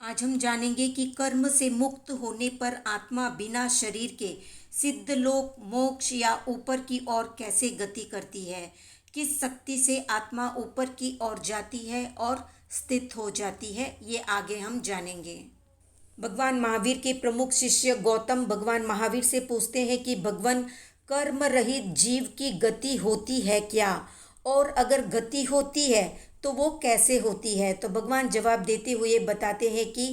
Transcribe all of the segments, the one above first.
आज हम जानेंगे कि कर्म से मुक्त होने पर आत्मा बिना शरीर के सिद्ध लोक मोक्ष या ऊपर की ओर कैसे गति करती है। किस शक्ति से आत्मा ऊपर की ओर जाती है और स्थित हो जाती है, ये आगे हम जानेंगे। भगवान महावीर के प्रमुख शिष्य गौतम भगवान महावीर से पूछते हैं कि भगवान, कर्म रहित जीव की गति होती है क्या, और अगर गति होती है तो वो कैसे होती है। तो भगवान जवाब देते हुए बताते हैं कि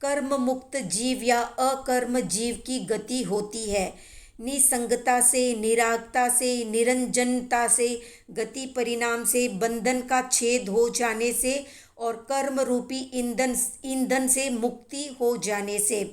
कर्म मुक्त जीव या अकर्म जीव की गति होती है। निसंगता से, निरागता से, निरंजनता से, गति परिणाम से, बंधन का छेद हो जाने से और कर्म रूपी ईंधन से मुक्ति हो जाने से।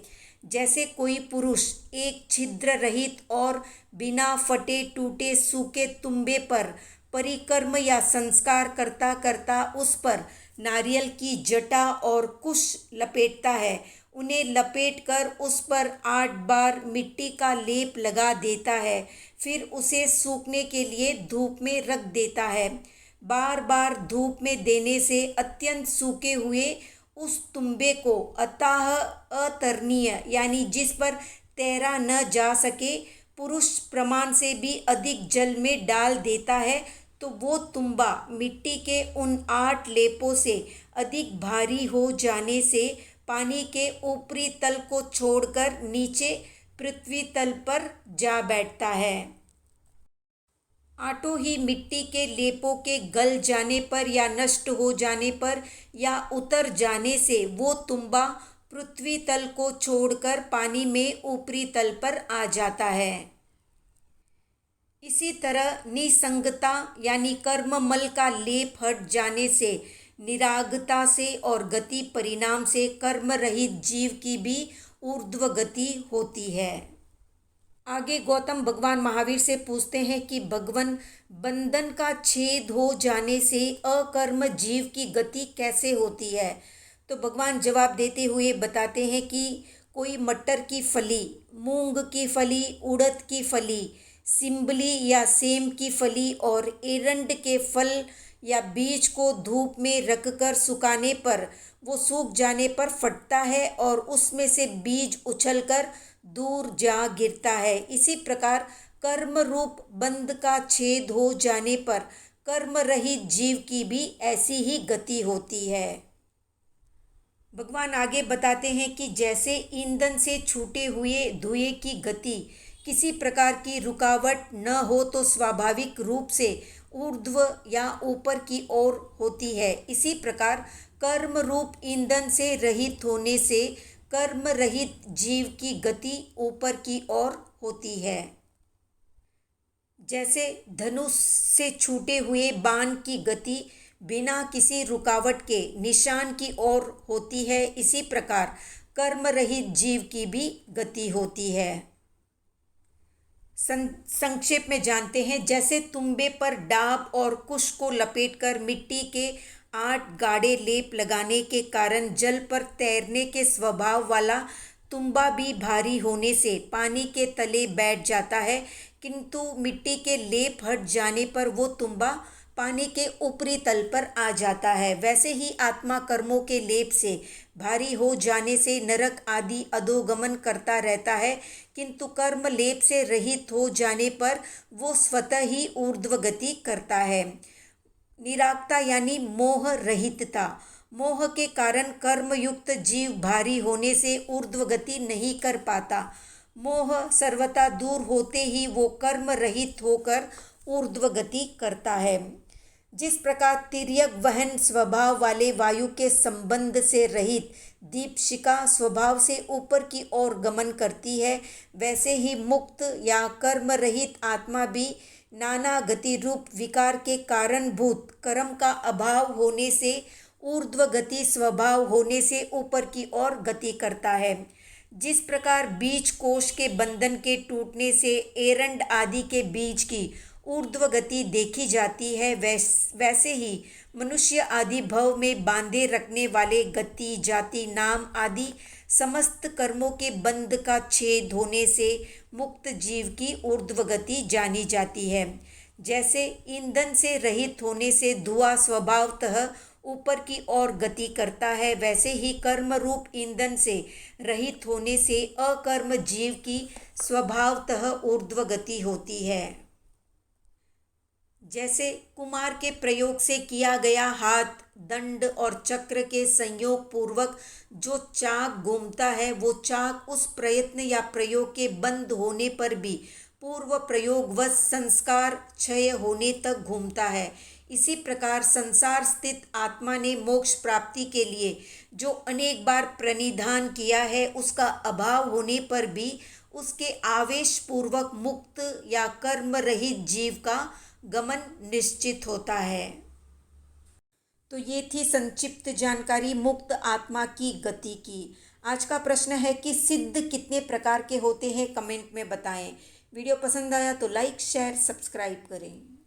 जैसे कोई पुरुष एक छिद्र रहित और बिना फटे टूटे सूखे तुम्बे पर परिक्रम या संस्कार करता करता उस पर नारियल की जटा और कुश लपेटता है, उन्हें लपेटकर उस पर 8 बार मिट्टी का लेप लगा देता है, फिर उसे सूखने के लिए धूप में रख देता है। बार बार धूप में देने से अत्यंत सूखे हुए उस तुम्बे को अतः अतरणीय यानी जिस पर तैरा न जा सके पुरुष प्रमाण से भी अधिक जल में डाल देता है, तो वो तुम्बा मिट्टी के उन 8 लेपों से अधिक भारी हो जाने से पानी के ऊपरी तल को छोड़कर नीचे पृथ्वी तल पर जा बैठता है। आटो ही मिट्टी के लेपों के गल जाने पर या नष्ट हो जाने पर या उतर जाने से वो तुम्बा पृथ्वी तल को छोड़कर पानी में ऊपरी तल पर आ जाता है। इसी तरह निसंगता यानी कर्ममल का लेप हट जाने से, निरागता से और गति परिणाम से कर्म रहित जीव की भी ऊर्ध्व गति होती है। आगे गौतम भगवान महावीर से पूछते हैं कि भगवान, बंधन का छेद हो जाने से अकर्म जीव की गति कैसे होती है। तो भगवान जवाब देते हुए बताते हैं कि कोई मटर की फली, मूंग की फली, उड़द की फली, सिंबली या सेम की फली और एरंड के फल या बीज को धूप में रखकर सुखाने पर वो सूख जाने पर फटता है और उसमें से बीज उछलकर दूर जा गिरता है। इसी प्रकार कर्म रूप बंध का छेद हो जाने पर कर्म रहित जीव की भी ऐसी ही गति होती है। भगवान आगे बताते हैं कि जैसे ईंधन से छूटे हुए धुएं की गति किसी प्रकार की रुकावट न हो तो स्वाभाविक रूप से ऊर्ध्व या ऊपर की ओर होती है, इसी प्रकार कर्म रूप ईंधन से रहित होने से कर्म रहित जीव की गति ऊपर की ओर होती है। जैसे धनुष से छूटे हुए बाण की गति बिना किसी रुकावट के निशान की ओर होती है, इसी प्रकार कर्म रहित जीव की भी गति होती है। संक्षेप में जानते हैं। जैसे तुम्बे पर डाब और कुश को लपेटकर मिट्टी के 8 गाढ़े लेप लगाने के कारण जल पर तैरने के स्वभाव वाला तुम्बा भी भारी होने से पानी के तले बैठ जाता है, किंतु मिट्टी के लेप हट जाने पर वो तुम्बा पानी के ऊपरी तल पर आ जाता है, वैसे ही आत्मा कर्मों के लेप से भारी हो जाने से नरक आदि अधोगमन करता रहता है, किंतु कर्म लेप से रहित हो जाने पर वो स्वतः ही ऊर्ध्व गति करता है। निरागता यानी मोह रहितता। मोह के कारण कर्मयुक्त जीव भारी होने से ऊर्ध्व गति नहीं कर पाता। मोह सर्वथा दूर होते ही वो कर्म रहित होकर ऊर्ध्व गति करता है। जिस प्रकार तिर्यक वहन स्वभाव वाले वायु के संबंध से रहित दीपशिखा स्वभाव से ऊपर की ओर गमन करती है, वैसे ही मुक्त या कर्म रहित आत्मा भी नाना गति रूप विकार के कारणभूत कर्म का अभाव होने से, ऊर्ध्व गति स्वभाव होने से ऊपर की ओर गति करता है। जिस प्रकार बीज कोश के बंधन के टूटने से एरंड आदि के बीज की ऊर्ध्व गति देखी जाती है, वैसे ही मनुष्य आदि भव में बांधे रखने वाले गति, जाति, नाम आदि समस्त कर्मों के बंध का छेद होने से मुक्त जीव की ऊर्ध्व गति जानी जाती है। जैसे ईंधन से रहित होने से धुआं स्वभावतः ऊपर की ओर गति करता है, वैसे ही कर्म रूप ईंधन से रहित होने से अकर्म जीव की स्वभावतः ऊर्ध्व गति होती है। जैसे कुमार के प्रयोग से किया गया हाथ, दंड और चक्र के संयोग पूर्वक जो चाक घूमता है, वो चाक उस प्रयत्न या प्रयोग के बंद होने पर भी पूर्व प्रयोगवश संस्कार क्षय होने तक घूमता है। इसी प्रकार संसार स्थित आत्मा ने मोक्ष प्राप्ति के लिए जो अनेक बार प्रणिधान किया है, उसका अभाव होने पर भी उसके आवेश पूर्वक मुक्त या कर्म रहित जीव का गमन निश्चित होता है। तो ये थी संक्षिप्त जानकारी मुक्त आत्मा की गति की। आज का प्रश्न है कि सिद्ध कितने प्रकार के होते हैं, कमेंट में बताएं। वीडियो पसंद आया तो लाइक शेयर सब्सक्राइब करें।